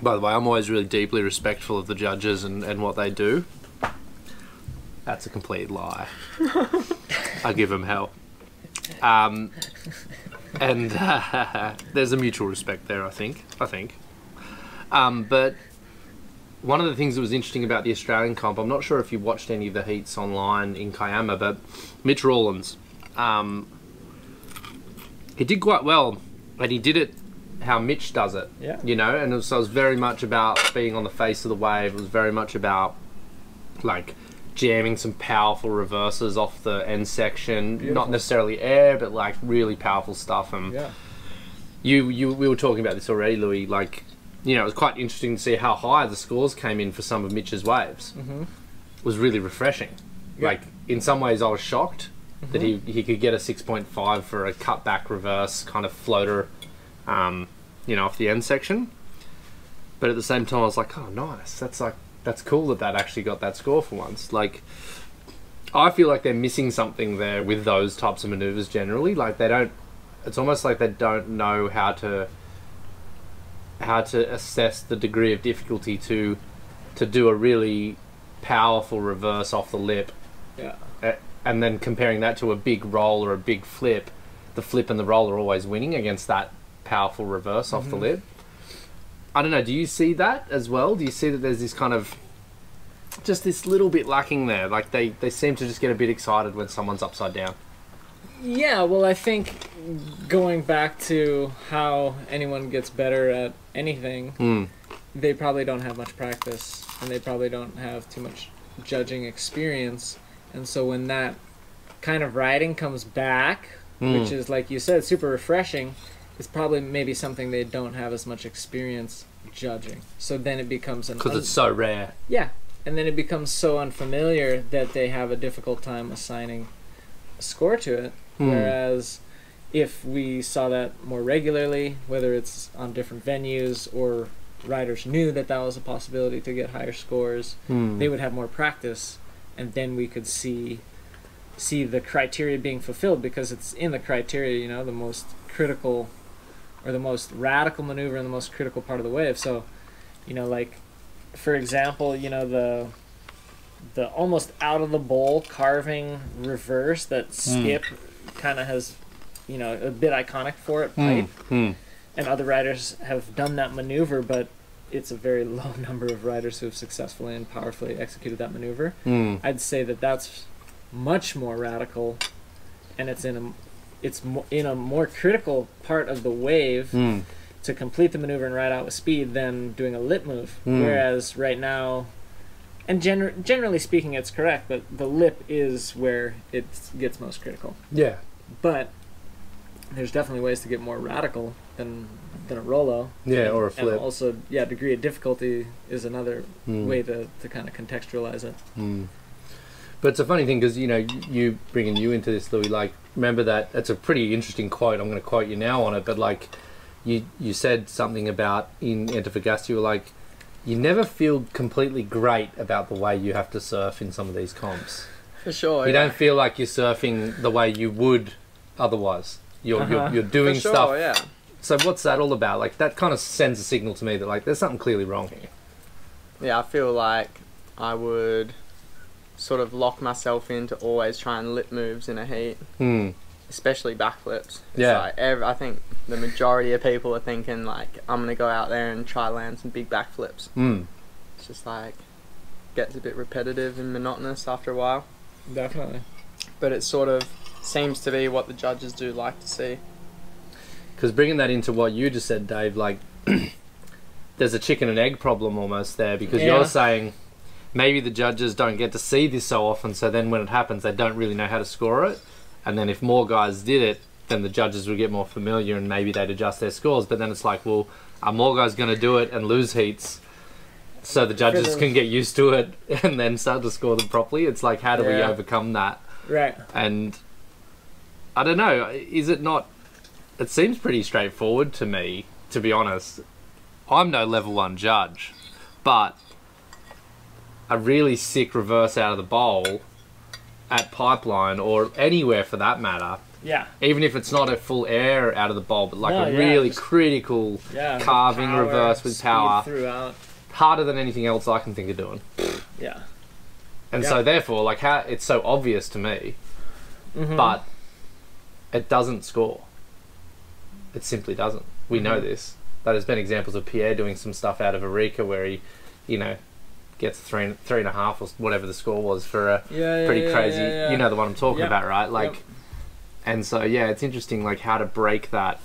By the way, I'm always really deeply respectful of the judges and what they do. That's a complete lie. I give them hell. And there's a mutual respect there, I think. But one of the things that was interesting about the Australian comp, I'm not sure if you watched any of the heats online in Kiama, but Mitch Rawlins, he did quite well, and he did it how Mitch does it, you know, and so it was very much about being on the face of the wave. It was very much about like jamming some powerful reverses off the end section. Beautiful. Not necessarily air, but like really powerful stuff. And we were talking about this already, Louis, like, you know, it was quite interesting to see how high the scores came in for some of Mitch's waves. It was really refreshing. Like, in some ways I was shocked that he could get a 6.5 for a cutback reverse kind of floater, you know, off the end section. But at the same time I was like, oh, nice, that's cool that actually got that score for once. Like, I feel like they're missing something there with those types of maneuvers generally. Like, it's almost like they don't know how to assess the degree of difficulty to do a really powerful reverse off the lip. And then comparing that to a big roll or a big flip, the flip and the roll are always winning against that powerful reverse off the lip. I don't know, do you see that as well? Do you see that there's this kind of, just this little bit lacking there? Like, they seem to just get a bit excited when someone's upside down. Yeah, well, I think going back to how anyone gets better at anything, they probably don't have much practice, and they probably don't have too much judging experience. And so when that kind of riding comes back, which is, like you said, super refreshing, it's probably maybe something they don't have as much experience judging. So then it becomes because it's so rare. Yeah, and then it becomes so unfamiliar that they have a difficult time assigning a score to it. Whereas if we saw that more regularly, whether it's on different venues or riders knew that was a possibility to get higher scores, they would have more practice, and then we could see the criteria being fulfilled, because it's in the criteria, you know, the most critical or the most radical maneuver in the most critical part of the wave. So, you know, like, for example, you know, the almost out of the bowl carving reverse that Skip kind of has, you know, a bit iconic for it, pipe. And other riders have done that maneuver, but it's a very low number of riders who have successfully and powerfully executed that maneuver. I'd say that that's much more radical, and it's in a more critical part of the wave to complete the maneuver and ride out with speed than doing a lip move. Whereas right now, and generally speaking, it's correct, but the lip is where it gets most critical. Yeah. But there's definitely ways to get more radical than a Rolo. Yeah, or a flip. And also, degree of difficulty is another way to kind of contextualize it. But it's a funny thing, because, you know, you bringing you into this, Louis, like, remember that's a pretty interesting quote. I'm going to quote you now on it, but, like, you said something about in Antofagasta, you were like, you never feel completely great about the way you have to surf in some of these comps. For sure. You don't feel like you're surfing the way you would otherwise. You're doing For sure, stuff. Yeah. So what's that all about? Like, that kind of sends a signal to me that, like, there's something clearly wrong here. Yeah, I feel like I would sort of lock myself into always trying lip moves in a heat, especially backflips. Like I think the majority of people are thinking, like, I'm going to go out there and try land some big backflips. It's just like, gets a bit repetitive and monotonous after a while. Definitely. But it sort of seems to be what the judges do like to see. Because bringing that into what you just said, Dave, like, there's a chicken and egg problem almost there, because you're saying maybe the judges don't get to see this so often, so then when it happens, they don't really know how to score it. And then if more guys did it, then the judges would get more familiar and maybe they'd adjust their scores. But then it's like, well, are more guys going to do it and lose heats so the judges can get used to it and then start to score them properly? It's like, how do we overcome that? Right. And I don't know, is it not... It seems pretty straightforward to me, to be honest. I'm no level 1 judge, but a really sick reverse out of the bowl at Pipeline, or anywhere for that matter, even if it's not a full air out of the bowl, but like a really critical carving power, reverse with power, throughout. harder than anything else I can think of doing. And so therefore, like, how it's so obvious to me, but it doesn't score. It simply doesn't. We know this. There's been examples of Pierre doing some stuff out of Eureka where he, you know, gets 3.5 or whatever the score was for a pretty crazy. You know the one I'm talking about, right? Like, and so it's interesting, like, how to break that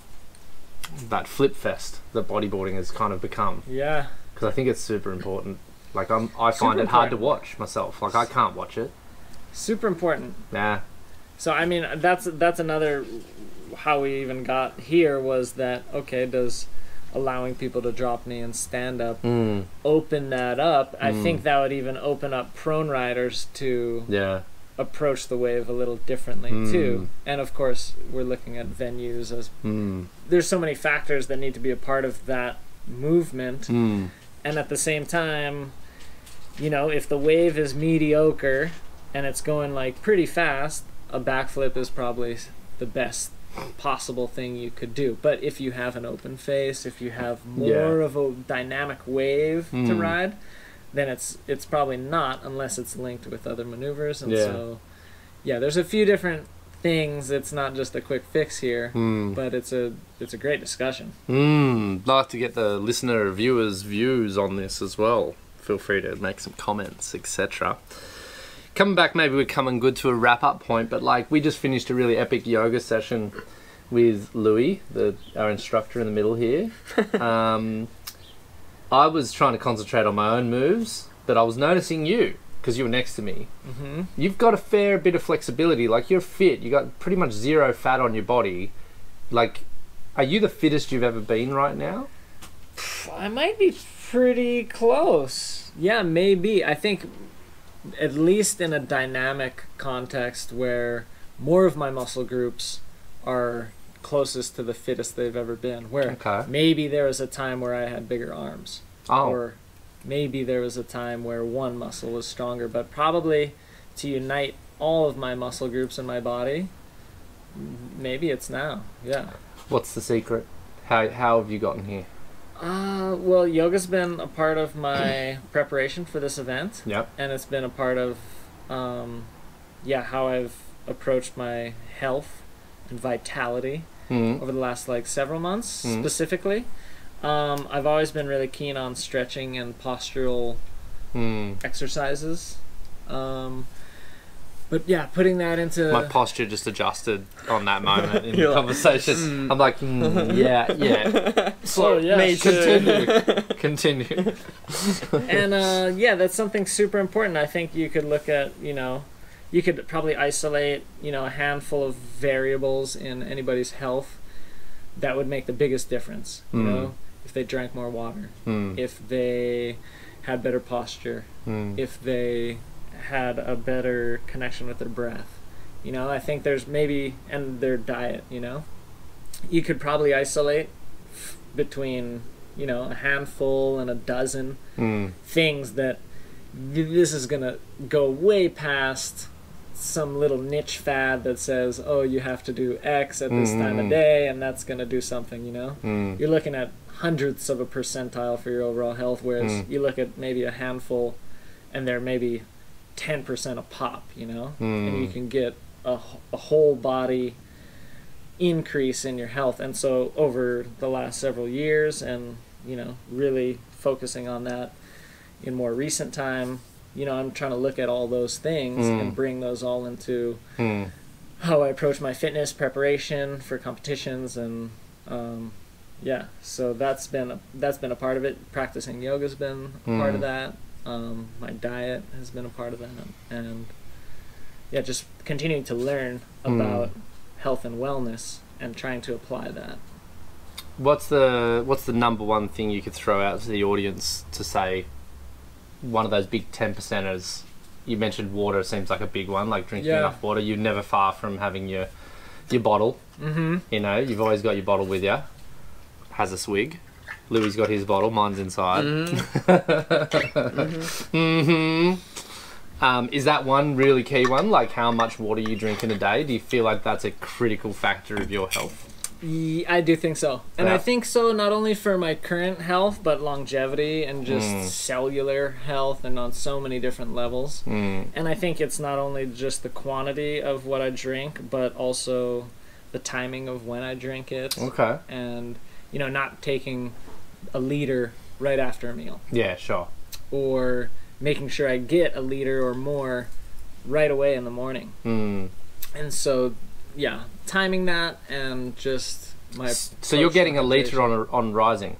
flip fest that bodyboarding has kind of become. Yeah. Because I think it's super important. Like, I find it hard to watch myself. Like, I can't watch it. Super important. Yeah. So I mean, that's another how we even got here, was that, okay, does allowing people to drop knee and stand up open that up? I think that would even open up prone riders to approach the wave a little differently too. And of course, we're looking at venues as there's so many factors that need to be a part of that movement. And at the same time, you know, if the wave is mediocre and it's going like pretty fast, a backflip is probably the best possible thing you could do. But if you have an open face, if you have more of a dynamic wave to ride, then it's probably not, unless it's linked with other maneuvers. And so there's a few different things. It's not just a quick fix here, but it's a great discussion. Like to get the listener viewers' views on this as well. Feel free to make some comments, etc. Coming back, maybe we're coming good to a wrap-up point, but like, we just finished a really epic yoga session with Louis, our instructor in the middle here. I was trying to concentrate on my own moves, but I was noticing you, because you were next to me. You've got a fair bit of flexibility. Like, you're fit. You got pretty much zero fat on your body. Like, are you the fittest you've ever been right now? I might be pretty close. Yeah, maybe. I think, at least in a dynamic context where more of my muscle groups are closest to the fittest they've ever been, where maybe there was a time where I had bigger arms, or maybe there was a time where one muscle was stronger, but probably to unite all of my muscle groups in my body, maybe it's now. What's the secret? How have you gotten here? Well, yoga's been a part of my preparation for this event. And it's been a part of, how I've approached my health and vitality over the last, like, several months, specifically. I've always been really keen on stretching and postural exercises. But yeah, putting that into... My posture just adjusted on that moment in the conversation. I'm like, So, me too. Continue. And, that's something super important. I think you could look at, you could probably isolate, a handful of variables in anybody's health that would make the biggest difference. You know, if they drank more water, if they had better posture, if they had a better connection with their breath. I think there's maybe, and their diet, you could probably isolate between, a handful and a dozen things that this is going to go way past some little niche fad that says, oh, you have to do X at this time of day, and that's going to do something, You're looking at hundredths of a percentile for your overall health, whereas you look at maybe a handful and they're maybe 10% a pop, and you can get a whole body increase in your health. And so over the last several years, and really focusing on that in more recent time, I'm trying to look at all those things and bring those all into how I approach my fitness preparation for competitions, and So that's been a part of it. Practicing yoga's been a part of that. My diet has been a part of that, and just continuing to learn about health and wellness and trying to apply that. What's the number one thing you could throw out to the audience to say one of those big 10%ers? You mentioned water seems like a big one, like drinking enough water. You're never far from having your bottle. You know, you've always got your bottle with you. Has a swig. Louis got his bottle. Mine's inside. Is that one really key one? Like how much water you drink in a day? Do you feel like that's a critical factor of your health? I do think so. And I think so not only for my current health, but longevity and just cellular health and on so many different levels. And I think it's not only just the quantity of what I drink, but also the timing of when I drink it. Okay. And, you know, not taking a liter right after a meal. Yeah, sure. Or making sure I get a liter or more right away in the morning. And so, yeah, timing that and just my... So you're getting a liter on rising?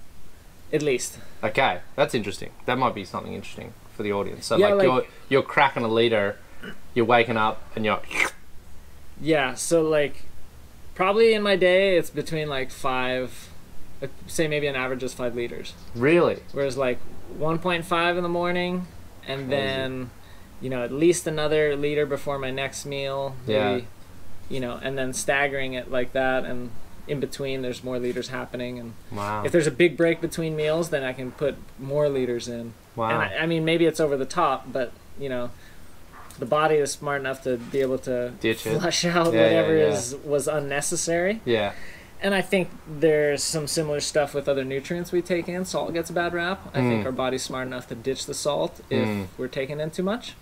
At least. Okay, that's interesting. That might be something interesting for the audience. So like you're cracking a liter, you're waking up and you're... Yeah, so like probably in my day it's between like 5, say maybe an average is 5 liters. Really? Whereas like 1.5 in the morning and then, you know, at least another liter before my next meal. Maybe, you know, and then staggering it like that, and in between there's more liters happening, and if there's a big break between meals, then I can put more liters in. And I mean, maybe it's over the top, but you know, the body is smart enough to be able to flush out whatever was unnecessary. Yeah. And I think there's some similar stuff with other nutrients we take in. Salt gets a bad rap. I think our body's smart enough to ditch the salt if we're taking in too much.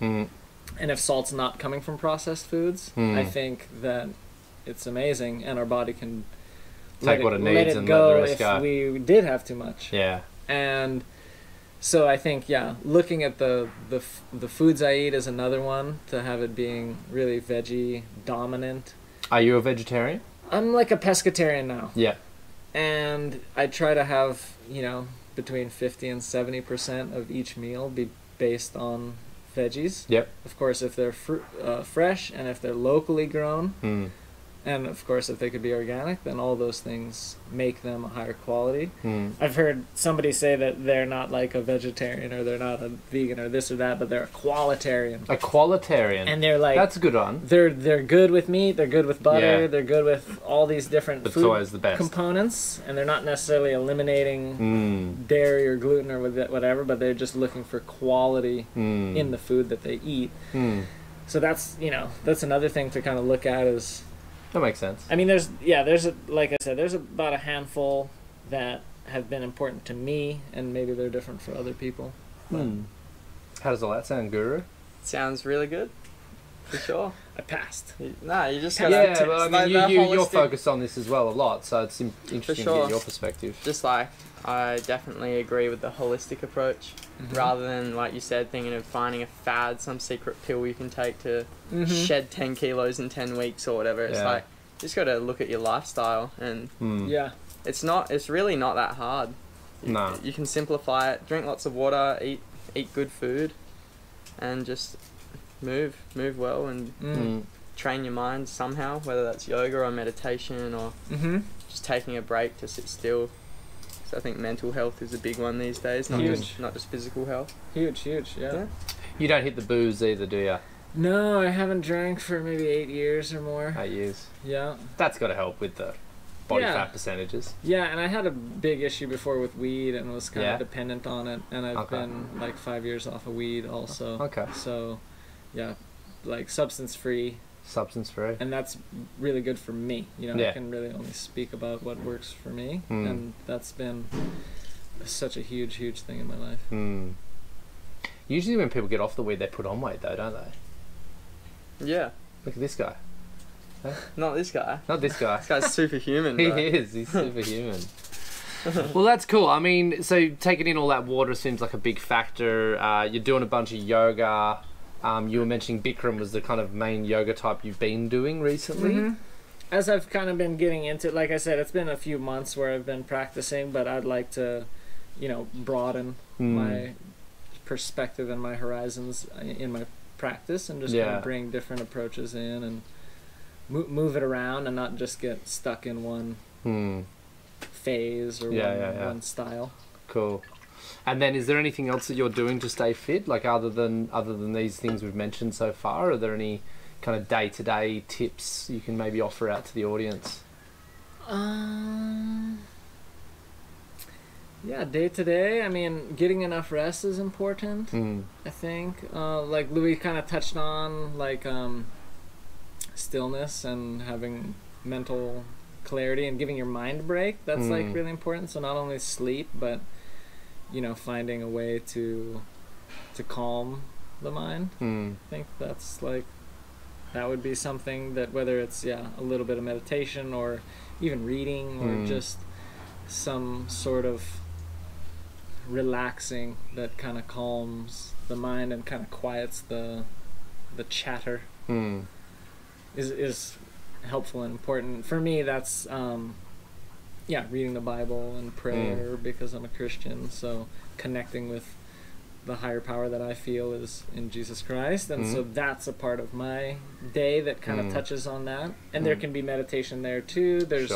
And if salt's not coming from processed foods, I think that it's amazing, and our body can take what it needs and let the rest go. If we did have too much. Yeah. And so I think, looking at the foods I eat is another one, to have it being really veggie dominant. Are you a vegetarian? I'm like a pescatarian now. Yeah. And I try to have, you know, between 50 and 70% of each meal be based on veggies. Yep. Of course, if they're fresh and if they're locally grown, and of course if they could be organic, then all those things make them a higher quality. I've heard somebody say that they're not like a vegetarian or they're not a vegan or this or that, but they're a qualitarian. A qualitarian. And they're like, that's a good one. They're good with meat, they're good with butter, they're good with all these different food components, and they're not necessarily eliminating dairy or gluten or whatever, but they're just looking for quality in the food that they eat. So that's, you know, that's another thing to kind of look at is... That makes sense. I mean, like I said, there's about a handful that have been important to me, and maybe they're different for other people. How does all that sound, Guru? Sounds really good, for sure. I passed. No, you just got well, I mean, you're focused on this as well a lot, so it's interesting to get your perspective. Just like, I definitely agree with the holistic approach, rather than, like you said, thinking of finding a fad, some secret pill you can take to shed 10 kilos in 10 weeks or whatever. It's like, you just got to look at your lifestyle, and it's really not that hard. You can simplify it, drink lots of water, eat good food, and just move well, and train your mind somehow, whether that's yoga or meditation or just taking a break to sit still. So I think mental health is a big one these days, not just physical health. Huge, yeah. You don't hit the booze either, do you? No, I haven't drank for maybe 8 years or more. 8 years. Yeah. That's got to help with the body fat percentages. Yeah, and I had a big issue before with weed and was kind of dependent on it, and I've been like 5 years off of weed also. Okay. So, yeah, like substance free. And that's really good for me. You know, I can really only speak about what works for me, and that's been such a huge thing in my life. Usually when people get off the weed, they put on weight though, don't they? Yeah. Look at this guy. Huh? Not this guy. Not this guy. This guy's superhuman, He bro. is. He's superhuman. Well, that's cool. I mean, so taking in all that water seems like a big factor. You're doing a bunch of yoga. You were mentioning Bikram was the kind of main yoga type you've been doing recently. as I've kind of been getting into, like I said, it's been a few months where I've been practicing, but I'd like to, broaden my perspective and my horizons in my practice, and just kind of bring different approaches in and move it around, and not just get stuck in one phase or one style. Cool. And then, is there anything else that you're doing to stay fit, like other than these things we've mentioned so far? Are there any kind of day-to-day tips you can maybe offer out to the audience? Yeah, day-to-day, I mean, getting enough rest is important, I think. Like Louis kind of touched on, like stillness and having mental clarity and giving your mind a break. That's like really important. So not only sleep, but finding a way to calm the mind. I think that's like, that would be something that, whether it's a little bit of meditation or even reading or just some sort of relaxing that kind of calms the mind and kind of quiets the chatter is helpful and important. For me, that's reading the Bible and prayer, because I'm a Christian, so connecting with the higher power that I feel is in Jesus Christ, and so that's a part of my day that kind of touches on that. And there can be meditation there too. There's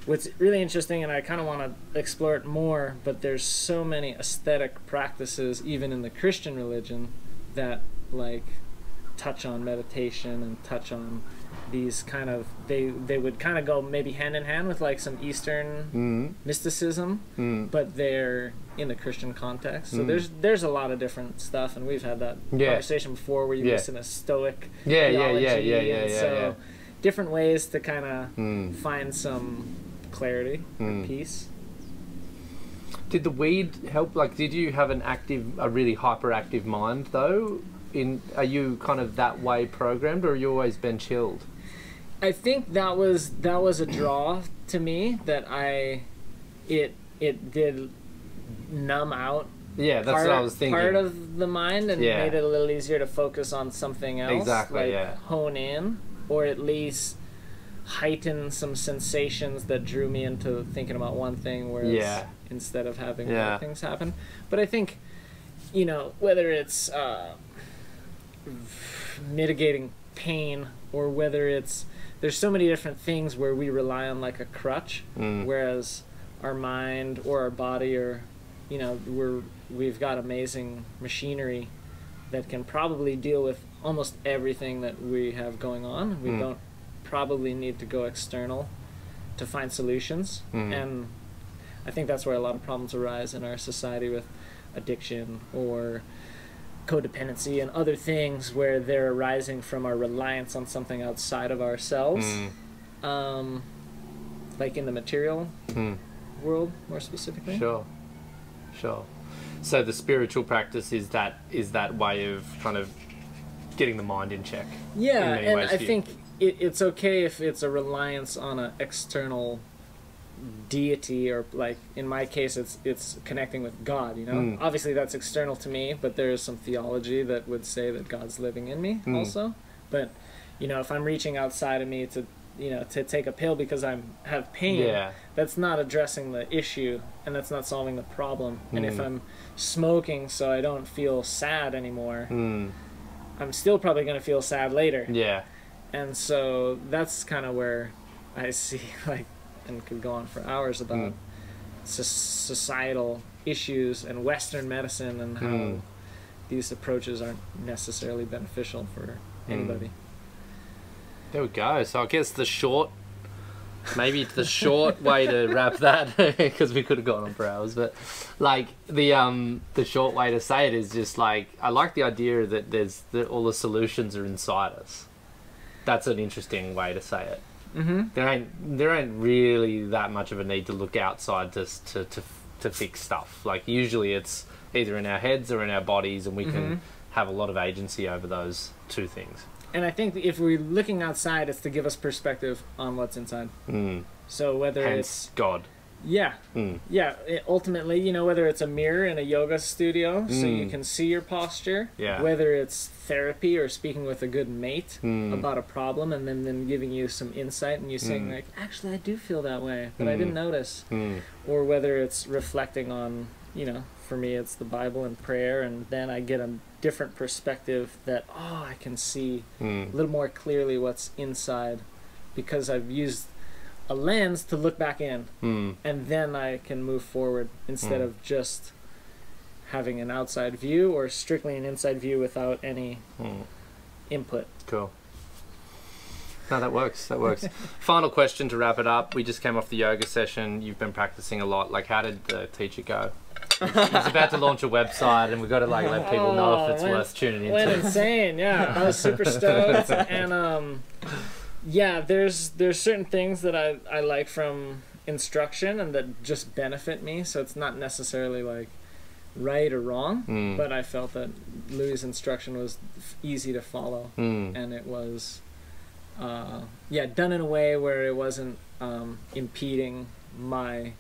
what's really interesting, and I kind of want to explore it more, but there's so many aesthetic practices even in the Christian religion that like touch on meditation and touch on these kind of, they would kind of go maybe hand in hand with like some Eastern mysticism, but they're in the Christian context. So there's a lot of different stuff, and we've had that conversation before where you listen to Stoic theology, different ways to kind of find some clarity and peace. Did the weed help? Like, did you have a really hyperactive mind though? Are you kind of that way programmed, or you always been chilled? I think that was a draw to me, that it did numb out. Yeah, that's what I was thinking. Part of the mind, and made it a little easier to focus on something else. Exactly. Like hone in, or at least heighten some sensations that drew me into thinking about one thing, whereas instead of having other things happen. But I think, whether it's mitigating pain, or whether there's so many different things where we rely on like a crutch, whereas our mind or our body, or we've got amazing machinery that can probably deal with almost everything that we have going on. We don't probably need to go external to find solutions, and I think that's where a lot of problems arise in our society with addiction or codependency and other things, where they're arising from our reliance on something outside of ourselves, like in the material world more specifically. Sure. So the spiritual practice is that way of kind of getting the mind in check. Yeah, and I think it's okay if it's a reliance on an external deity, or like in my case it's connecting with God, obviously that's external to me, but there is some theology that would say that God's living in me also. But if I'm reaching outside of me to take a pill because I have pain, that's not addressing the issue, and that's not solving the problem. And if I'm smoking so I don't feel sad anymore, I'm still probably going to feel sad later. And so that's kind of where I see, like, and could go on for hours about societal issues and Western medicine, and how these approaches aren't necessarily beneficial for anybody. There we go. So I guess the short way to wrap that, because we could have gone on for hours, but like the short way to say it is just like, I like the idea that all the solutions are inside us. That's an interesting way to say it. There ain't really that much of a need to look outside to fix stuff. Like, usually it's either in our heads or in our bodies, and we can have a lot of agency over those two things. And I think if we're looking outside, it's to give us perspective on what's inside. So whether Hence it's God. Yeah. Yeah. Ultimately, you know, whether it's a mirror in a yoga studio so you can see your posture, whether it's therapy or speaking with a good mate about a problem and then giving you some insight and you saying like, actually, I do feel that way, but I didn't notice. Or whether it's reflecting on, you know, for me, it's the Bible and prayer, and then I get a different perspective that, I can see a little more clearly what's inside because I've used a lens to look back in, and then I can move forward instead of just having an outside view or strictly an inside view without any input. Cool. No, that works. That works. Final question to wrap it up. We just came off the yoga session. You've been practicing a lot. Like, how did the teacher go? He's about to launch a website, and we've got to like let people know if it's worth tuning into. Went insane, yeah. I was super stoked, and yeah, there's certain things that I like from instruction and that just benefit me. So it's not necessarily like right or wrong, but I felt that Louis' instruction was easy to follow, and it was done in a way where it wasn't impeding my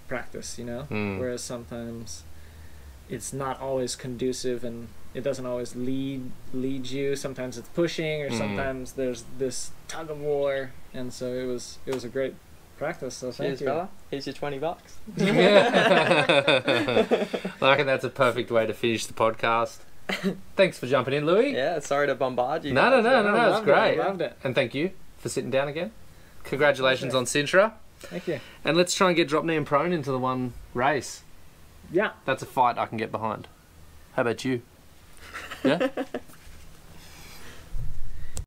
practice, you know, whereas sometimes it's not always conducive and it doesn't always lead you. Sometimes it's pushing, or sometimes there's this tug of war, and so it was a great practice. So thank you, fella. Here's your $20. I reckon that's a perfect way to finish the podcast. Thanks for jumping in, Louis. Yeah, sorry to bombard you. No, it's great. I loved it. And thank you for sitting down again. Congratulations on Sintra. Thank you. And let's try and get Drop Knee and Prone into the one race. Yeah. That's a fight I can get behind. How about you? Yeah?